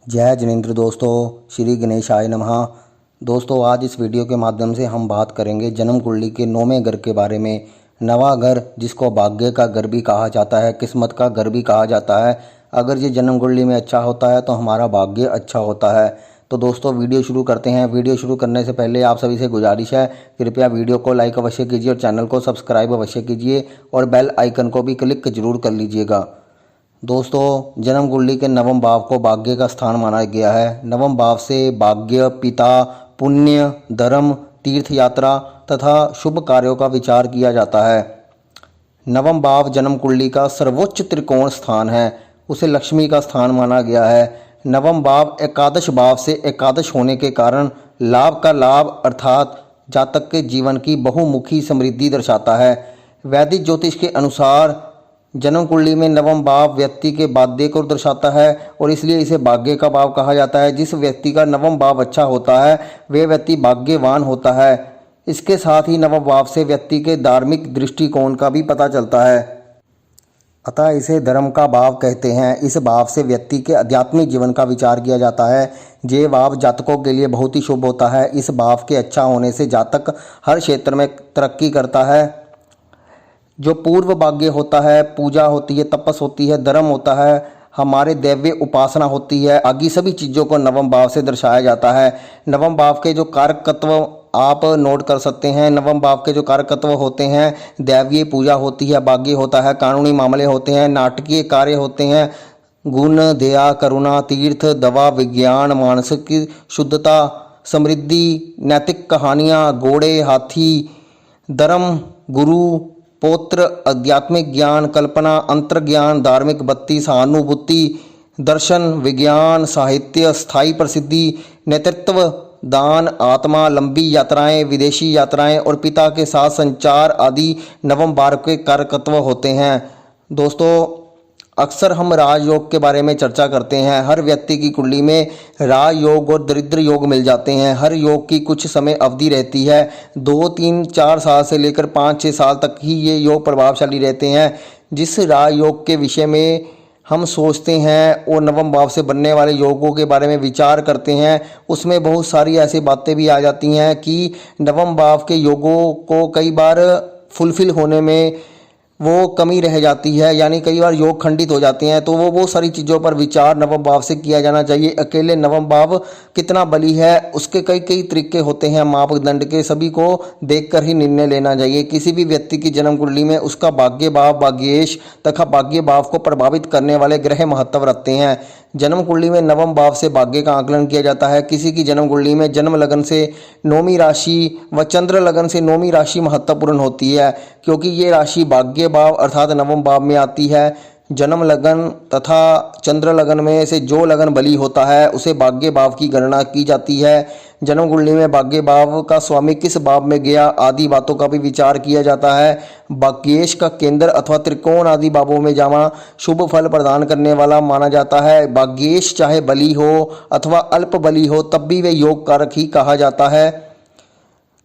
जय जिनेंद्र दोस्तों, श्री गणेशाय नमः। दोस्तों, आज इस वीडियो के माध्यम से हम बात करेंगे जन्म कुंडली के 9वें घर के बारे में। नवा घर, जिसको भाग्य का घर भी कहा जाता है, किस्मत का घर भी कहा जाता है। अगर ये जन्म कुंडली में अच्छा होता है तो हमारा भाग्य अच्छा होता है। तो दोस्तों, वीडियो शुरू करते हैं। वीडियो शुरू करने से पहले आप सभी से गुजारिश है, कृपया वीडियो को लाइक अवश्य कीजिए और चैनल को सब्सक्राइब अवश्य कीजिए और बेल आइकन को भी क्लिक जरूर कर लीजिएगा। दोस्तों, जन्म कुंडली के नवम भाव को भाग्य का स्थान माना गया है। नवम भाव से भाग्य, पिता, पुण्य, धर्म, तीर्थ यात्रा तथा शुभ कार्यों का विचार किया जाता है। नवम भाव जन्म कुंडली का सर्वोच्च त्रिकोण स्थान है, उसे लक्ष्मी का स्थान माना गया है। नवम भाव एकादश भाव से एकादश होने के कारण लाभ का लाभ अर्थात जातक के जीवन की बहुमुखी समृद्धि दर्शाता है। वैदिक ज्योतिष के अनुसार जन्म कुंडली में नवम भाव व्यक्ति के भाग्य को दर्शाता है और इसलिए इसे भाग्य का भाव कहा जाता है। जिस व्यक्ति का नवम भाव अच्छा होता है वे व्यक्ति भाग्यवान होता है। इसके साथ ही नवम भाव से व्यक्ति के धार्मिक दृष्टिकोण का भी पता चलता है, अतः इसे धर्म का भाव कहते हैं। इस भाव से व्यक्ति के आध्यात्मिक जीवन का विचार किया जाता है। ये भाव जातकों के लिए बहुत ही शुभ होता है। इस भाव के अच्छा होने से जातक हर क्षेत्र में तरक्की करता है। जो पूर्व भाग्य होता है, पूजा होती है, तपस होती है, धर्म होता है, हमारे दैव्य उपासना होती है, आदि सभी चीज़ों को नवम भाव से दर्शाया जाता है। नवम भाव के जो कारकत्व आप नोट कर सकते हैं। नवम भाव के जो कारकत्व होते हैं, दैवीय पूजा होती है, भाग्य होता है, कानूनी मामले होते हैं, नाटकीय कार्य होते हैं, गुण, दया, करुणा, तीर्थ, दवा, विज्ञान, मानसिक शुद्धता, समृद्धि, नैतिक कहानियाँ, घोड़े, हाथी, धर्म, गुरु, पौत्र, आध्यात्मिक ज्ञान, कल्पना, अंतर्ज्ञान, धार्मिक बत्ती, सहानुभूति, दर्शन, विज्ञान, साहित्य, स्थायी प्रसिद्धि, नेतृत्व, दान, आत्मा, लंबी यात्राएं, विदेशी यात्राएं और पिता के साथ संचार आदि नवम भाव के कारकत्व होते हैं। दोस्तों, अक्सर हम राजयोग के बारे में चर्चा करते हैं। हर व्यक्ति की कुंडली में राजयोग और दरिद्र योग मिल जाते हैं। हर योग की कुछ समय अवधि रहती है, 2, 3, 4 साल से लेकर 5, 6 साल तक ही ये योग प्रभावशाली रहते हैं। जिस राजयोग के विषय में हम सोचते हैं और नवम भाव से बनने वाले योगों के बारे में विचार करते हैं, उसमें बहुत सारी ऐसी बातें भी आ जाती हैं कि नवम भाव के योगों को कई बार फुलफिल होने में वो कमी रह जाती है, यानी कई बार योग खंडित हो जाते हैं। तो वो सारी चीज़ों पर विचार नवम भाव से किया जाना चाहिए। अकेले नवम भाव कितना बली है उसके कई तरीके होते हैं मापदंड के, सभी को देखकर ही निर्णय लेना चाहिए। किसी भी व्यक्ति की जन्म कुंडली में उसका भाग्य भाव, भाग्येश तथा भाग्य भाव को प्रभावित करने वाले ग्रह महत्व रखते हैं। जन्म कुंडली में नवम भाव से भाग्य का आकलन किया जाता है। किसी की जन्म कुंडली में जन्म लगन से 9वीं राशि व चंद्र लगन से 9वीं राशि महत्वपूर्ण होती है, क्योंकि ये राशि भाग्य भाव अर्थात नवम भाव में आती है। जन्म लगन तथा चंद्र लगन में से जो लगन बली होता है उसे भाग्य भाव की गणना की जाती है। जन्म कुंडली में भाग्य भाव का स्वामी किस भाव में गया आदि बातों का भी विचार किया जाता है। भाग्येश का केंद्र अथवा त्रिकोण आदि भावों में जाना शुभ फल प्रदान करने वाला माना जाता है। भाग्येश चाहे बली हो अथवा अल्प बली हो तब भी वे योग कारक ही कहा जाता है।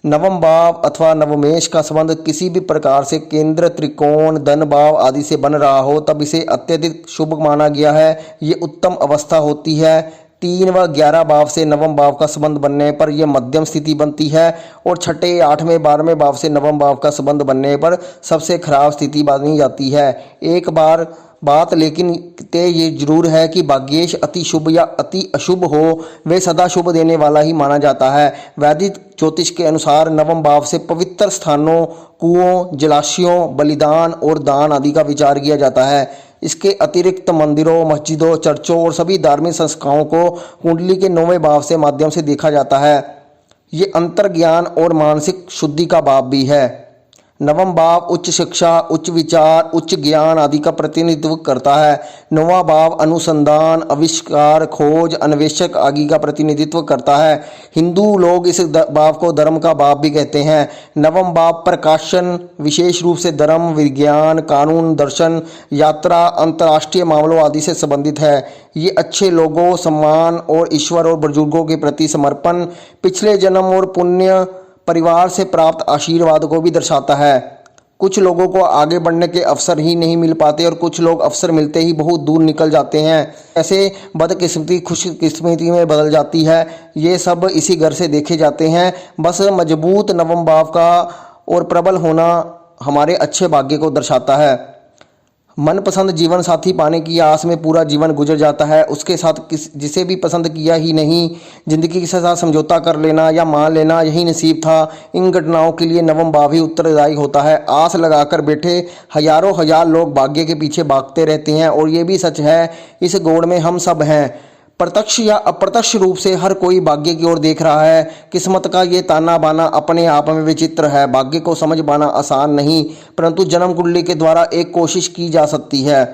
नवम भाव अथवा नवमेश का संबंध किसी भी प्रकार से केंद्र, त्रिकोण, धन भाव आदि से बन रहा हो तब इसे अत्यधिक शुभ माना गया है। ये उत्तम अवस्था होती है। 3 व 11 भाव से नवम भाव का संबंध बनने पर यह मध्यम स्थिति बनती है और 6ठे, 8वें, 12वें भाव से नवम भाव का संबंध बनने पर सबसे खराब स्थिति मानी जाती है। एक बात लेकिन ते ये जरूर है कि भाग्येश अति शुभ या अति अशुभ हो वे सदा शुभ देने वाला ही माना जाता है। वैदिक ज्योतिष के अनुसार नवम भाव से पवित्र स्थानों, कुओं, जलाशयों, बलिदान और दान आदि का विचार किया जाता है। इसके अतिरिक्त मंदिरों, मस्जिदों, चर्चों और सभी धार्मिक संस्थाओं को कुंडली के 9वें भाव से माध्यम से देखा जाता है। ये अंतर्ज्ञान और मानसिक शुद्धि का भाव भी है। नवम भाव उच्च शिक्षा, उच्च विचार, उच्च ज्ञान आदि का प्रतिनिधित्व करता है। 9वां भाव अनुसंधान, आविष्कार, खोज, अन्वेषक आदि का प्रतिनिधित्व करता है। हिंदू लोग इस भाव को धर्म का भाव भी कहते हैं। नवम भाव प्रकाशन, विशेष रूप से धर्म, विज्ञान, कानून, दर्शन, यात्रा, अंतर्राष्ट्रीय मामलों आदि से संबंधित है। ये अच्छे लोगों, सम्मान और ईश्वर और बुजुर्गों के प्रति समर्पण, पिछले जन्म और पुण्य परिवार से प्राप्त आशीर्वाद को भी दर्शाता है। कुछ लोगों को आगे बढ़ने के अवसर ही नहीं मिल पाते और कुछ लोग अवसर मिलते ही बहुत दूर निकल जाते हैं। ऐसे बदकिस्मती खुशकिस्मती में बदल जाती है। ये सब इसी घर से देखे जाते हैं। बस मजबूत नवम भाव का और प्रबल होना हमारे अच्छे भाग्य को दर्शाता है। मनपसंद जीवन साथी पाने की आस में पूरा जीवन गुजर जाता है। उसके साथ जिसे भी पसंद किया ही नहीं, जिंदगी के साथ समझौता कर लेना या मान लेना यही नसीब था। इन घटनाओं के लिए नवम भाव ही उत्तरदायी होता है। आस लगाकर बैठे हजारों हजार लोग भाग्य के पीछे भागते रहते हैं और ये भी सच है, इस गोड़ में हम सब हैं। प्रत्यक्ष या अप्रत्यक्ष रूप से हर कोई भाग्य की ओर देख रहा है। किस्मत का ये ताना बाना अपने आप में विचित्र है। भाग्य को समझ पाना आसान नहीं, परंतु जन्म कुंडली के द्वारा एक कोशिश की जा सकती है।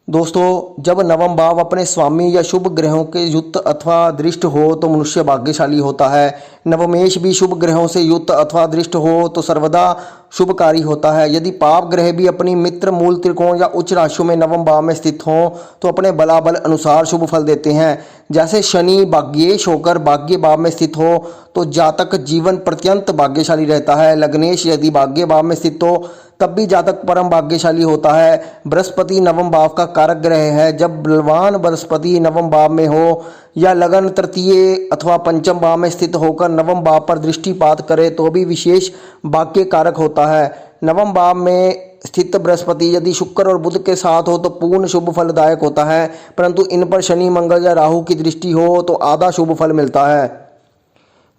दोस्तों, जब नवम भाव अपने स्वामी या शुभ ग्रहों के युक्त अथवा दृष्ट हो तो मनुष्य भाग्यशाली होता है। नवमेश भी शुभ ग्रहों से युक्त अथवा दृष्ट हो तो सर्वदा शुभकारी होता है। यदि पाप ग्रह भी अपनी मित्र मूल त्रिकोण या उच्च राशियों में नवम भाव में स्थित हों तो अपने बलाबल अनुसार शुभ फल देते हैं। जैसे शनि भाग्येश होकर भाग्य भाव में स्थित हो तो जातक जीवन पर्यंत भाग्यशाली रहता है। लग्नेश यदि भाग्य भाव में स्थित हो तब भी जातक परम भाग्यशाली होता है। बृहस्पति नवम भाव का कारक ग्रह है। जब बलवान बृहस्पति नवम भाव में हो या लगन तृतीय अथवा पंचम भाव में स्थित होकर नवम भाव पर दृष्टिपात करे तो भी विशेष भाग्य कारक होता है। नवम भाव में स्थित बृहस्पति यदि शुक्र और बुध के साथ हो तो पूर्ण शुभ फलदायक होता है, परंतु इन पर शनि मंगल या राहु की दृष्टि हो तो आधा शुभ फल मिलता है।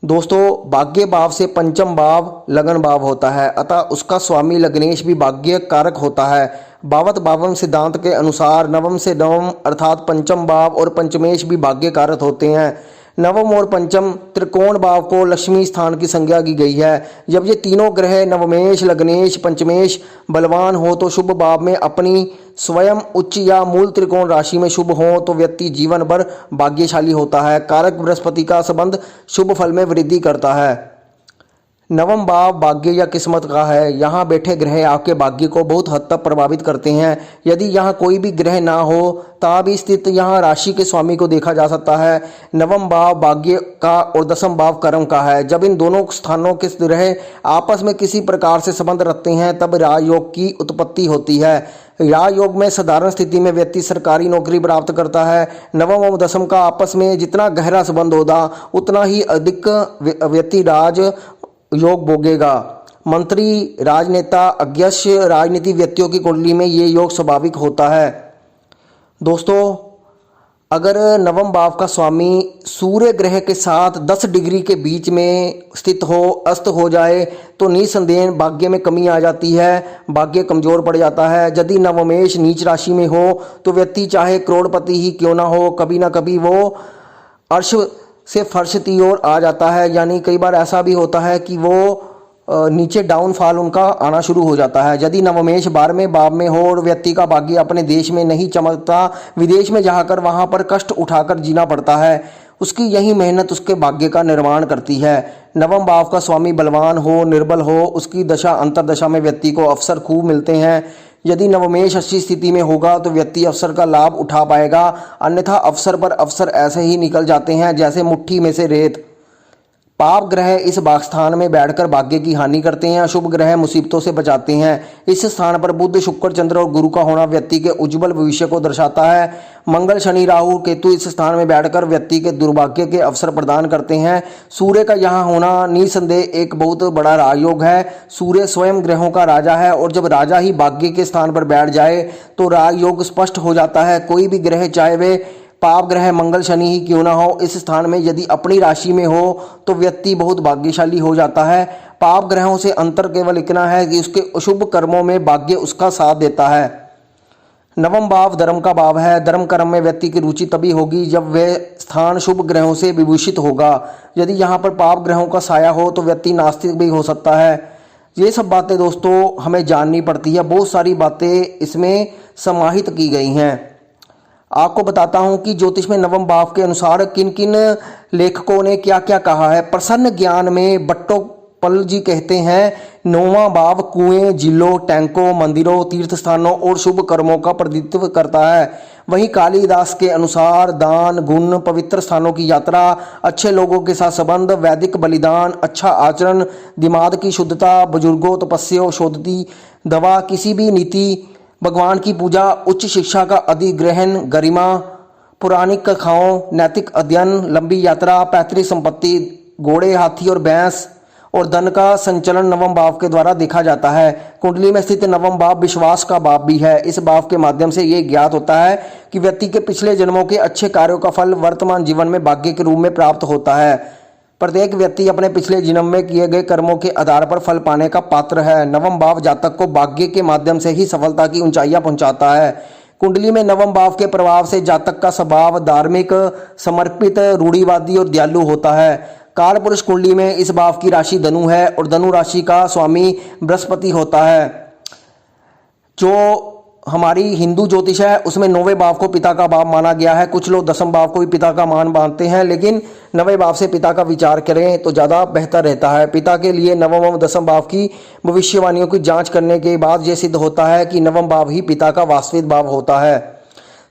दोस्तों, भाग्य भाव से पंचम भाव लगन भाव होता है, अतः उसका स्वामी लग्नेश भी भाग्य कारक होता है। भावत भावम सिद्धांत के अनुसार नवम से नवम अर्थात पंचम भाव और पंचमेश भी भाग्य कारक होते हैं। नवम और पंचम त्रिकोण भाव को लक्ष्मी स्थान की संज्ञा की गई है। जब ये तीनों ग्रह नवमेश लग्नेश पंचमेश बलवान हो तो शुभ भाव में अपनी स्वयं उच्च या मूल त्रिकोण राशि में शुभ हो तो व्यक्ति जीवन भर भाग्यशाली होता है। कारक बृहस्पति का संबंध शुभ फल में वृद्धि करता है। नवम भाव भाग्य या किस्मत का है। यहाँ बैठे ग्रह आपके भाग्य को बहुत हद तक प्रभावित करते हैं। यदि यहाँ कोई भी ग्रह ना हो तभी स्थित यहाँ राशि के स्वामी को देखा जा सकता है। नवम भाव भाग्य का और दसम भाव कर्म का है। जब इन दोनों स्थानों के ग्रह आपस में किसी प्रकार से संबंध रखते हैं तब राजयोग की उत्पत्ति होती है। राजयोग में साधारण स्थिति में व्यक्ति सरकारी नौकरी प्राप्त करता है। नवम और दसम का आपस में जितना गहरा संबंध होगा उतना ही अधिक व्यक्ति राज योग भोगेगा। मंत्री, राजनेता, अध्यक्ष, राजनीति व्यक्तियों की कुंडली में ये योग स्वाभाविक होता है। दोस्तों, अगर नवम भाव का स्वामी सूर्य ग्रह के साथ 10 डिग्री के बीच में स्थित हो, अस्त हो जाए तो निसंदेह भाग्य में कमी आ जाती है, भाग्य कमजोर पड़ जाता है। यदि नवमेश नीच राशि में हो तो व्यक्ति चाहे करोड़पति ही क्यों ना हो, कभी ना कभी वो अर्श से फर्श की ओर आ जाता है। यानी कई बार ऐसा भी होता है कि वो नीचे डाउनफॉल उनका आना शुरू हो जाता है। यदि नवमेश 12वें भाव में हो और व्यक्ति का भाग्य अपने देश में नहीं चमकता, विदेश में जाकर वहां पर कष्ट उठाकर जीना पड़ता है। उसकी यही मेहनत उसके भाग्य का निर्माण करती है। नवम भाव का स्वामी बलवान हो, निर्बल हो, उसकी दशा अंतरदशा में व्यक्ति को अवसर खूब मिलते हैं। यदि नवमेश अच्छी स्थिति में होगा तो व्यक्ति अवसर का लाभ उठा पाएगा, अन्यथा अवसर पर अवसर ऐसे ही निकल जाते हैं जैसे मुट्ठी में से रेत। पाप ग्रह इस स्थान में बैठकर भाग्य की हानि करते हैं, अशुभ ग्रह मुसीबतों से बचाते हैं। इस स्थान पर बुध, शुक्र, चंद्र और गुरु का होना व्यक्ति के उज्जवल भविष्य को दर्शाता है। मंगल, शनि, राहु, केतु इस स्थान में बैठकर व्यक्ति के दुर्भाग्य के अवसर प्रदान करते हैं। सूर्य का यहाँ होना निसंदेह एक बहुत बड़ा राजयोग है। सूर्य स्वयं ग्रहों का राजा है और जब राजा ही भाग्य के स्थान पर बैठ जाए तो राजयोग स्पष्ट हो जाता है। कोई भी ग्रह, चाहे वे पाप ग्रह मंगल शनि ही क्यों ना हो, इस स्थान में यदि अपनी राशि में हो तो व्यक्ति बहुत भाग्यशाली हो जाता है। पाप ग्रहों से अंतर केवल इतना है कि उसके अशुभ कर्मों में भाग्य उसका साथ देता है। नवम भाव धर्म का भाव है। धर्म कर्म में व्यक्ति की रुचि तभी होगी जब वह स्थान शुभ ग्रहों से विभूषित होगा। यदि यहाँ पर पाप ग्रहों का साया हो तो व्यक्ति नास्तिक भी हो सकता है। ये सब बातें दोस्तों हमें जाननी पड़ती है। बहुत सारी बातें इसमें समाहित की गई हैं। आपको बताता हूं कि ज्योतिष में नवम भाव के अनुसार किन किन लेखकों ने क्या क्या कहा है। प्रसन्न ज्ञान में भट्टोपल जी कहते हैं, नौवां भाव कुएं, झीलों, टैंकों, मंदिरों, तीर्थ स्थानों और शुभ कर्मों का प्रतिनिधित्व करता है। वहीं कालिदास के अनुसार दान, गुण, पवित्र स्थानों की यात्रा, अच्छे लोगों के साथ संबंध, वैदिक बलिदान, अच्छा आचरण, दिमाग की शुद्धता, बुजुर्गों, तपस्या, शोधती दवा, किसी भी नीति, भगवान की पूजा, उच्च शिक्षा का अधिग्रहण, गरिमा, पौराणिक कथाओं, नैतिक अध्ययन, लंबी यात्रा, पैतृक संपत्ति, घोड़े, हाथी और भैंस और धन का संचलन नवम भाव के द्वारा देखा जाता है। कुंडली में स्थित नवम भाव विश्वास का भाव भी है। इस भाव के माध्यम से ये ज्ञात होता है कि व्यक्ति के पिछले जन्मों के अच्छे कार्यों का फल वर्तमान जीवन में भाग्य के रूप में प्राप्त होता है। प्रत्येक व्यक्ति अपने पिछले जन्म में किए गए कर्मों के आधार पर फल पाने का पात्र है। नवम भाव जातक को भाग्य के माध्यम से ही सफलता की ऊंचाइयां पहुंचाता है। कुंडली में नवम भाव के प्रभाव से जातक का स्वभाव धार्मिक, समर्पित, रूढ़िवादी और दयालु होता है। काल पुरुष कुंडली में इस भाव की राशि धनु है और धनु राशि का स्वामी बृहस्पति होता है। जो हमारी हिंदू ज्योतिष है उसमें नौवें भाव को पिता का भाव माना गया है। कुछ लोग दसम भाव को भी पिता का मान मानते हैं, लेकिन नवें भाव से पिता का विचार करें तो ज़्यादा बेहतर रहता है। पिता के लिए नवम और दसम भाव की भविष्यवाणियों की जांच करने के बाद यह सिद्ध होता है कि नवम भाव ही पिता का वास्तविक भाव होता है।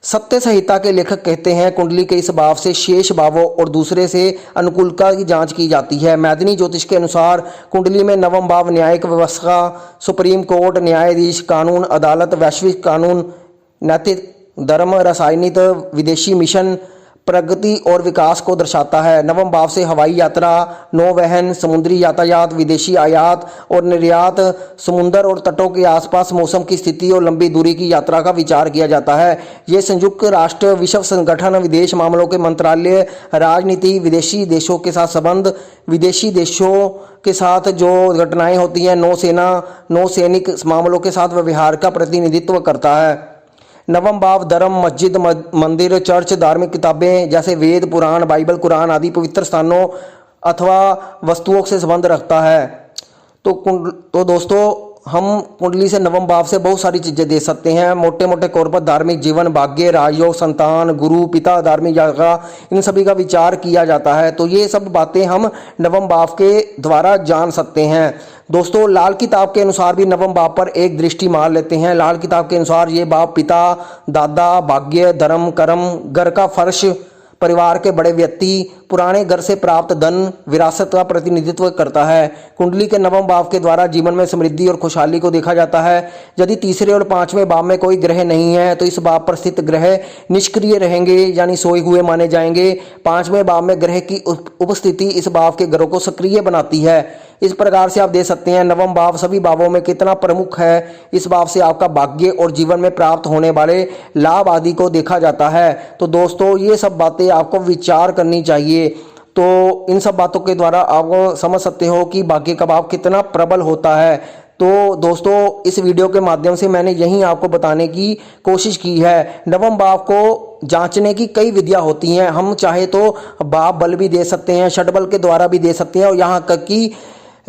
सत्य संहिता के लेखक कहते हैं कुंडली के इस भाव से शेष भावों और दूसरे से अनुकूलता की जांच की जाती है। मैदिनी ज्योतिष के अनुसार कुंडली में नवम भाव न्यायिक व्यवस्था, सुप्रीम कोर्ट, न्यायाधीश, कानून, अदालत, वैश्विक कानून, नैतिक धर्म, रासायनिक, विदेशी मिशन, प्रगति और विकास को दर्शाता है। नवम भाव से हवाई यात्रा, नौवहन, समुद्री यातायात, विदेशी आयात और निर्यात, समुद्र और तटों के आसपास मौसम की स्थिति और लंबी दूरी की यात्रा का विचार किया जाता है। ये संयुक्त राष्ट्र, विश्व संगठन, विदेश मामलों के मंत्रालय, राजनीति, विदेशी देशों के साथ संबंध, विदेशी देशों के साथ जो घटनाएं होती हैं, नौसेना, नौसैनिक मामलों के साथ व्यवहार का प्रतिनिधित्व करता है। नवम भाव धर्म, मस्जिद, मंदिर, चर्च, धार्मिक किताबें जैसे वेद, पुराण, बाइबल, कुरान आदि पवित्र स्थानों अथवा वस्तुओं से संबंध रखता है। तो दोस्तों, हम कुंडली से नवम भाव से बहुत सारी चीज़ें दे सकते हैं। मोटे मोटे तौर पर धार्मिक जीवन, भाग्य, राजयोग, संतान, गुरु, पिता, धार्मिक जगह, इन सभी का विचार किया जाता है। तो ये सब बातें हम नवम भाव के द्वारा जान सकते हैं। दोस्तों, लाल किताब के अनुसार भी नवम भाव पर एक दृष्टि मार लेते हैं। लाल किताब के अनुसार ये भाव पिता, दादा, भाग्य, धर्म, कर्म, घर का फर्श, परिवार के बड़े व्यक्ति, पुराने घर से प्राप्त धन, विरासत का प्रतिनिधित्व करता है। कुंडली के नवम भाव के द्वारा जीवन में समृद्धि और खुशहाली को देखा जाता है। यदि तीसरे और पांचवें भाव में कोई ग्रह नहीं है तो इस भाव पर स्थित ग्रह निष्क्रिय रहेंगे, यानी सोए हुए माने जाएंगे। पांचवें भाव में ग्रह की उपस्थिति इस भाव के ग्रहों को सक्रिय बनाती है। इस प्रकार से आप देख सकते हैं नवम भाव सभी भावों में कितना प्रमुख है। इस भाव से आपका भाग्य और जीवन में प्राप्त होने वाले लाभ आदि को देखा जाता है। तो दोस्तों, ये सब बातें आपको विचार करनी चाहिए। तो इन सब बातों के द्वारा आप समझ सकते हो कि भाग्य का भाव कितना प्रबल होता है। तो दोस्तों, इस वीडियो के माध्यम से मैंने यही आपको बताने की कोशिश की है। नवम भाव को जांचने की कई विधियां होती हैं। हम चाहे तो भाव बल भी दे सकते हैं, षटबल के द्वारा भी दे सकते हैं और यहाँ तक कि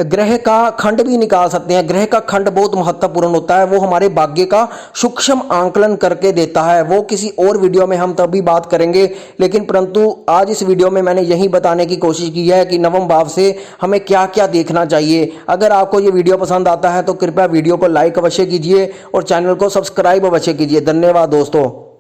ग्रह का खंड भी निकाल सकते हैं। ग्रह का खंड बहुत महत्वपूर्ण होता है। वो हमारे भाग्य का सूक्ष्म आंकलन करके देता है। वो किसी और वीडियो में हम तभी बात करेंगे, लेकिन परंतु आज इस वीडियो में मैंने यही बताने की कोशिश की है कि नवम भाव से हमें क्या क्या देखना चाहिए। अगर आपको ये वीडियो पसंद आता है तो कृपया वीडियो को लाइक अवश्य कीजिए और चैनल को सब्सक्राइब अवश्य कीजिए। धन्यवाद दोस्तों।